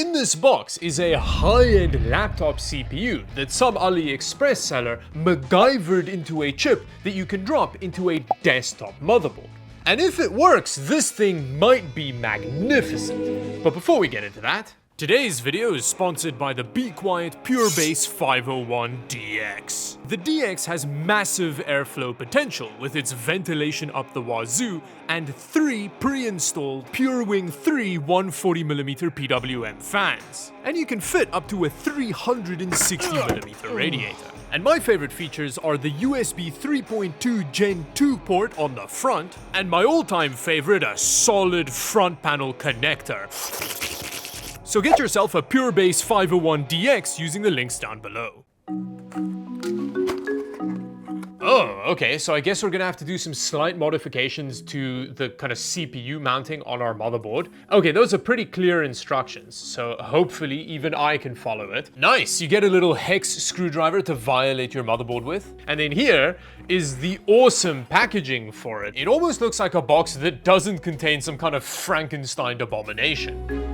In this box is a high-end laptop CPU that some AliExpress seller MacGyvered into a chip that you can drop into a desktop motherboard. And if it works, this thing might be magnificent. But before we get into that, today's video is sponsored by the Be Quiet Pure Base 501 DX. The DX has massive airflow potential with its ventilation up the wazoo and 3 pre-installed PureWing 3 140mm PWM fans. And you can fit up to a 360mm radiator. And my favorite features are the USB 3.2 Gen 2 port on the front, and my all-time favorite, a solid front panel connector. So get yourself a Pure Base 501 DX using the links down below. Oh, okay, so I guess we're gonna have to do some slight modifications to the kind of CPU mounting on our motherboard. Okay, those are pretty clear instructions, so hopefully even I can follow it. Nice, you get a little hex screwdriver to violate your motherboard with. And then here is the awesome packaging for it. It almost looks like a box that doesn't contain some kind of Frankenstein abomination.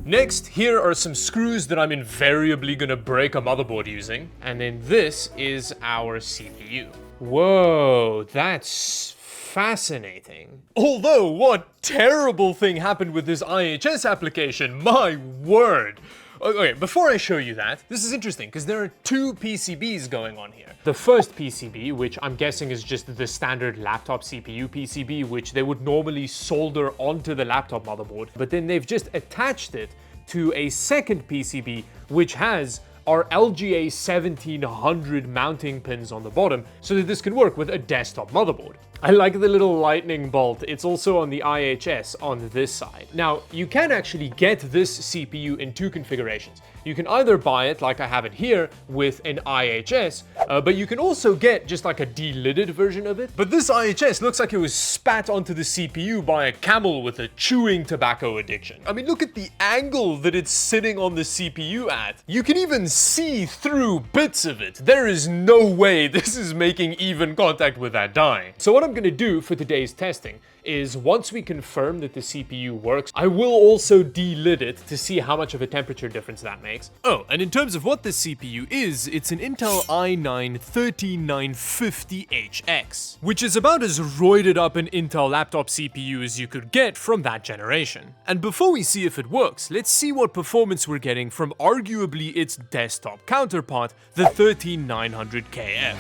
Next, here are some screws that I'm invariably gonna break a motherboard using. And then this is our CPU. Whoa, that's fascinating. Although, what terrible thing happened with this IHS application, my word. Okay, before I show you that, this is interesting because there are 2 PCBs going on here. The first PCB, which I'm guessing is just the standard laptop CPU PCB, which they would normally solder onto the laptop motherboard, but then they've just attached it to a second PCB, which has our LGA 1700 mounting pins on the bottom so that this can work with a desktop motherboard. I like the little lightning bolt. It's also on the IHS on this side. Now, you can actually get this CPU in 2 configurations. You can either buy it like I have it here with an IHS, but you can also get just like a delided version of it. But this IHS looks like it was spat onto the CPU by a camel with a chewing tobacco addiction. I mean, look at the angle that it's sitting on the CPU at. You can even see through bits of it. There is no way this is making even contact with that die. So what I'm gonna do for today's testing is once we confirm that the CPU works, I will also delid it to see how much of a temperature difference that makes. Oh, and in terms of what this CPU is, it's an Intel i9-13950HX, which is about as roided up an Intel laptop CPU as you could get from that generation. And before we see if it works, let's see what performance we're getting from arguably its desktop counterpart, the 13900KF.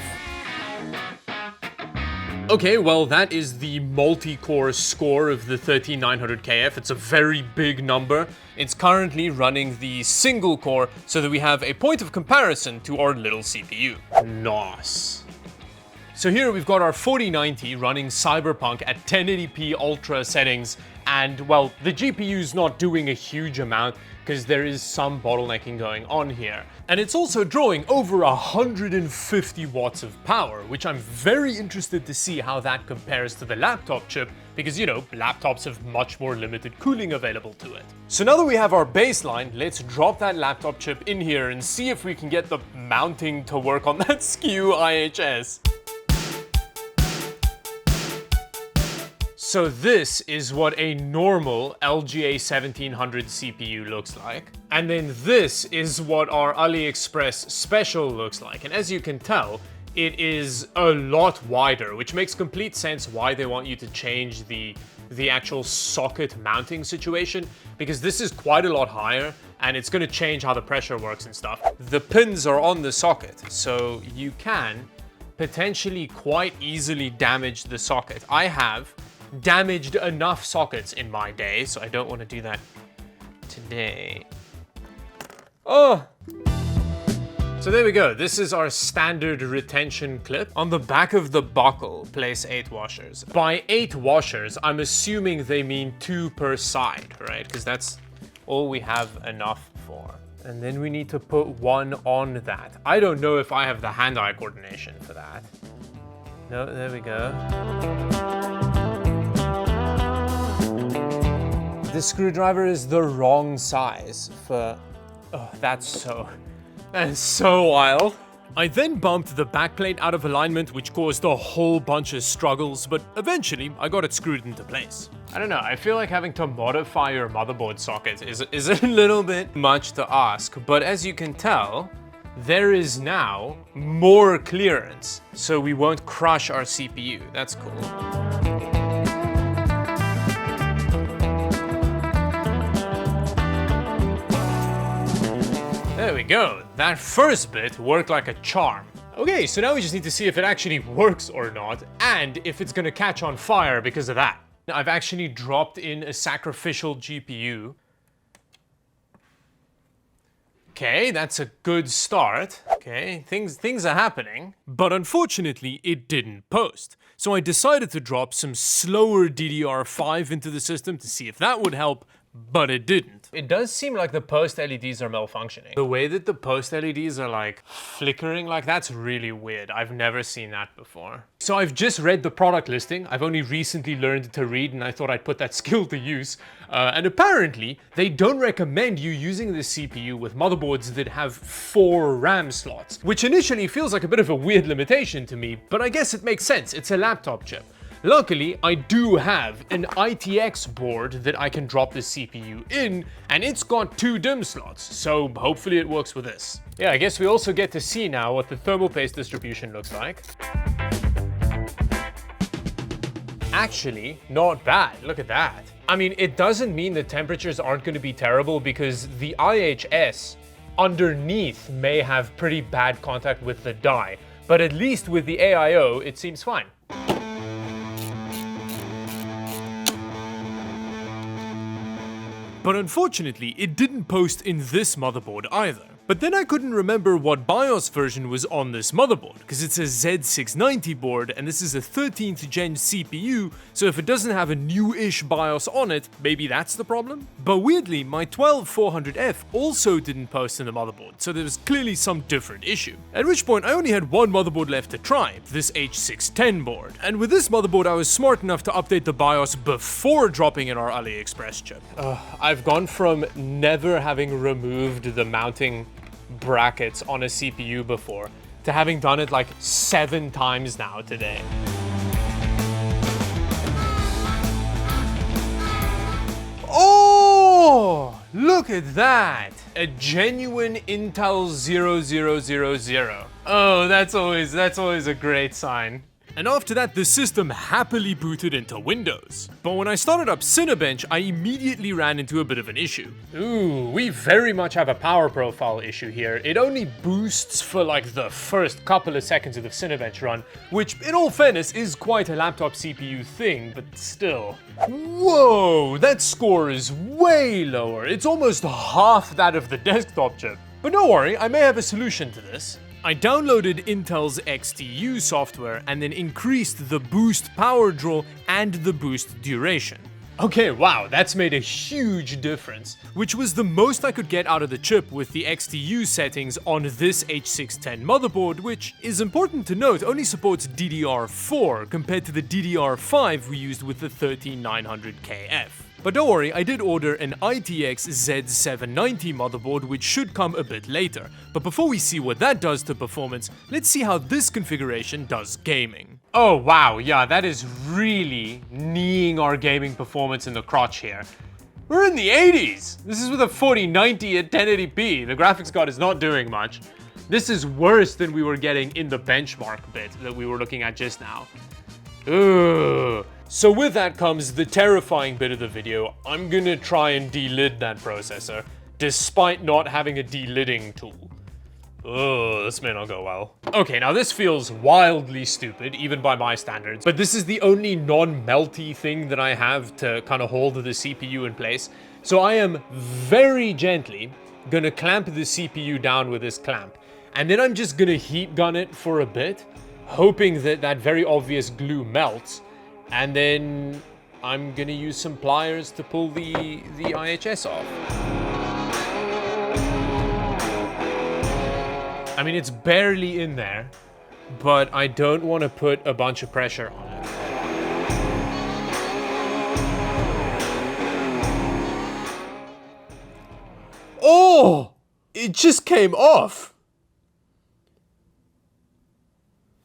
Okay, well that is the multi-core score of the 13900KF. It's a very big number. It's currently running the single core so that we have a point of comparison to our little CPU. Nice. So here we've got our 4090 running Cyberpunk at 1080p ultra settings, and well, the GPU's not doing a huge amount because there is some bottlenecking going on here. And it's also drawing over 150 watts of power, which I'm very interested to see how that compares to the laptop chip, because you know, laptops have much more limited cooling available to it. So now that we have our baseline, let's drop that laptop chip in here and see if we can get the mounting to work on that skew IHS. So this is what a normal LGA 1700 CPU looks like. And then this is what our AliExpress special looks like. And as you can tell, it is a lot wider, which makes complete sense why they want you to change the actual socket mounting situation, because this is quite a lot higher and it's gonna change how the pressure works and stuff. The pins are on the socket, so you can potentially quite easily damage the socket. I have damaged enough sockets in my day, so I don't want to do that today. Oh! So there we go. This is our standard retention clip. On the back of the buckle, place 8 washers. By 8 washers, I'm assuming they mean 2 per side, right? Because that's all we have enough for. And then we need to put 1 on that. I don't know if I have the hand-eye coordination for that. No, there we go. The screwdriver is the wrong size for... Oh, that is so wild. I then bumped the backplate out of alignment, which caused a whole bunch of struggles, but eventually I got it screwed into place. I don't know, I feel like having to modify your motherboard socket is a little bit much to ask, but as you can tell, there is now more clearance, so we won't crush our CPU. That's cool. There we go. That first bit worked like a charm. Okay, so now we just need to see if it actually works or not, and if it's gonna catch on fire because of that. I've actually dropped in a sacrificial GPU. Okay, that's a good start. Okay, things are happening. But unfortunately, it didn't post. So I decided to drop some slower DDR5 into the system to see if that would help, but it didn't. It does seem like the post LEDs are malfunctioning. The way that the post LEDs are like flickering, like that's really weird. I've never seen that before. So I've just read the product listing. I've only recently learned to read and I thought I'd put that skill to use. And apparently they don't recommend you using this CPU with motherboards that have 4 RAM slots, which initially feels like a bit of a weird limitation to me, but I guess it makes sense. It's a laptop chip. Luckily, I do have an ITX board that I can drop the CPU in, and it's got 2 DIMM slots, so hopefully it works with this. Yeah, I guess we also get to see now what the thermal paste distribution looks like. Actually, not bad, look at that. I mean, it doesn't mean the temperatures aren't going to be terrible because the IHS underneath may have pretty bad contact with the die, but at least with the AIO, it seems fine. But unfortunately, it didn't post in this motherboard either. But then I couldn't remember what BIOS version was on this motherboard, because it's a Z690 board and this is a 13th gen CPU, so if it doesn't have a new-ish BIOS on it, maybe that's the problem? But weirdly, my 12400F also didn't post in the motherboard, so there was clearly some different issue. At which point I only had one motherboard left to try, this H610 board. And with this motherboard I was smart enough to update the BIOS before dropping in our AliExpress chip. I've gone from never having removed the mounting brackets on a CPU before to having done it like 7 times now today. Oh, look at that! A genuine Intel 0000. Oh, that's always a great sign. And after that, the system happily booted into Windows. But when I started up Cinebench, I immediately ran into a bit of an issue. Ooh, we very much have a power profile issue here. It only boosts for like the first couple of seconds of the Cinebench run, which in all fairness is quite a laptop CPU thing, but still. Whoa, that score is way lower. It's almost half that of the desktop chip. But don't worry, I may have a solution to this. I downloaded Intel's XTU software and then increased the boost power draw and the boost duration. Okay, wow, that's made a huge difference, which was the most I could get out of the chip with the XTU settings on this H610 motherboard, which is important to note only supports DDR4 compared to the DDR5 we used with the 13900KF. But don't worry, I did order an ITX Z790 motherboard, which should come a bit later. But before we see what that does to performance, let's see how this configuration does gaming. Oh wow, yeah, that is really kneeing our gaming performance in the crotch here. We're in the 80s! This is with a 4090 at 1080p. The graphics card is not doing much. This is worse than we were getting in the benchmark bit that we were looking at just now. Ugh. So with that comes the terrifying bit of the video. I'm gonna try and delid that processor, despite not having a delidding tool. Ugh, this may not go well. Okay, now this feels wildly stupid, even by my standards, but this is the only non-melty thing that I have to kind of hold the CPU in place. So I am very gently gonna clamp the CPU down with this clamp, and then I'm just gonna heat gun it for a bit, hoping that that very obvious glue melts. And then I'm gonna use some pliers to pull the IHS off. I mean, it's barely in there, but I don't want to put a bunch of pressure on it. Oh! It just came off!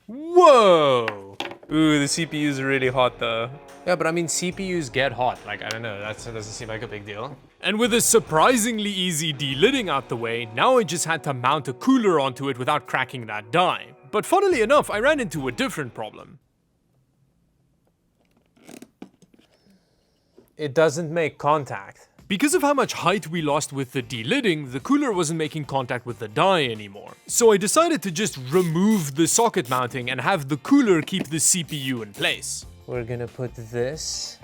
Whoa! Ooh, the CPU's really hot though. Yeah, but I mean, CPUs get hot. Like, I don't know, that doesn't seem like a big deal. And with a surprisingly easy delidding out the way, now I just had to mount a cooler onto it without cracking that die. But funnily enough, I ran into a different problem. It doesn't make contact. Because of how much height we lost with the delidding, the cooler wasn't making contact with the die anymore. So I decided to just remove the socket mounting and have the cooler keep the CPU in place. We're gonna put this.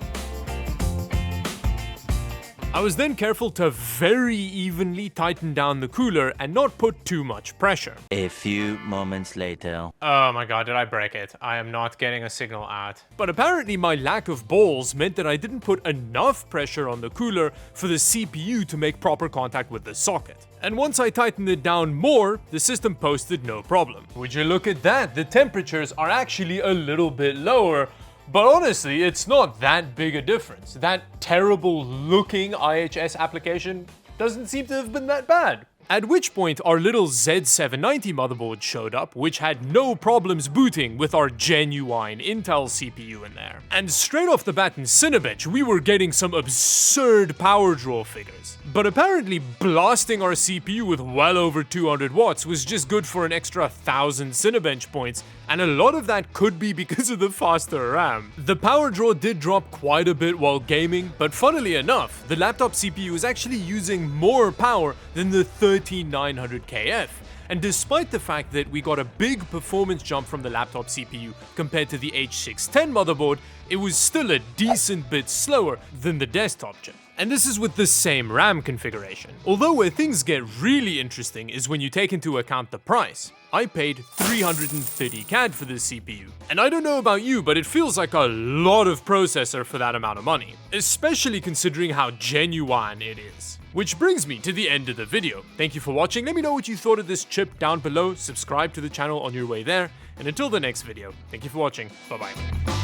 I was then careful to very evenly tighten down the cooler and not put too much pressure. A few moments later. Oh my god, did I break it? I am not getting a signal out. But apparently my lack of balls meant that I didn't put enough pressure on the cooler for the CPU to make proper contact with the socket. And once I tightened it down more, the system posted no problem. Would you look at that? The temperatures are actually a little bit lower. But honestly, it's not that big a difference. That terrible looking IHS application doesn't seem to have been that bad. At which point our little Z790 motherboard showed up, which had no problems booting with our genuine Intel CPU in there. And straight off the bat in Cinebench, we were getting some absurd power draw figures. But apparently blasting our CPU with well over 200 watts was just good for an extra 1000 Cinebench points, and a lot of that could be because of the faster RAM. The power draw did drop quite a bit while gaming, but funnily enough, the laptop CPU is actually using more power than the 13900KF. And despite the fact that we got a big performance jump from the laptop CPU compared to the H610 motherboard, it was still a decent bit slower than the desktop chip. And this is with the same RAM configuration. Although where things get really interesting is when you take into account the price. I paid 330 CAD for this CPU. And I don't know about you, but it feels like a lot of processor for that amount of money. Especially considering how genuine it is. Which brings me to the end of the video. Thank you for watching. Let me know what you thought of this chip down below. Subscribe to the channel on your way there. And until the next video, thank you for watching. Bye bye.